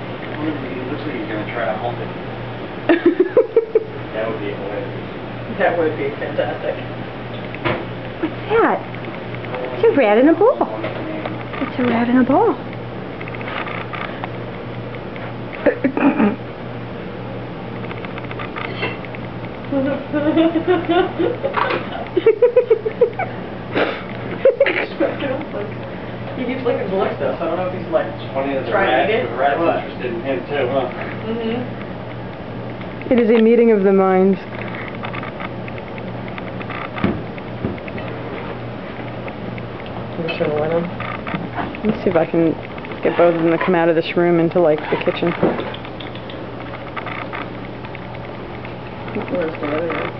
Looks like he's gonna try to hump it. That would be hilarious. That would be fantastic. What's that? It's a rat in a ball. It's a rat in a ball. He keeps licking his lips though, so I don't know if he's like It's funny that the trying to eat it. rat's What? interested in him too, huh? It is a meeting of the minds. I'm just gonna let him. Let's see if I can get both of them to come out of this room into like the kitchen. Where's the other one?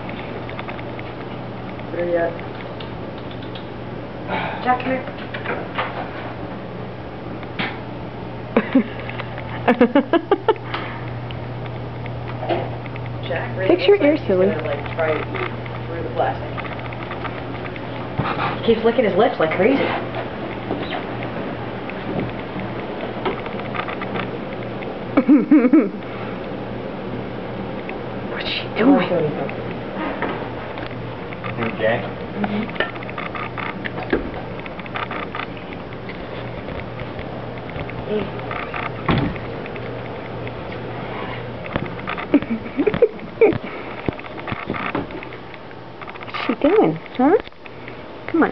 There yet? Jack, come here. Jack, really Fix your looks ear, like he's silly. gonna, like, try to eat through the plastic. He keeps licking his lips like crazy. What's she doing? Jack?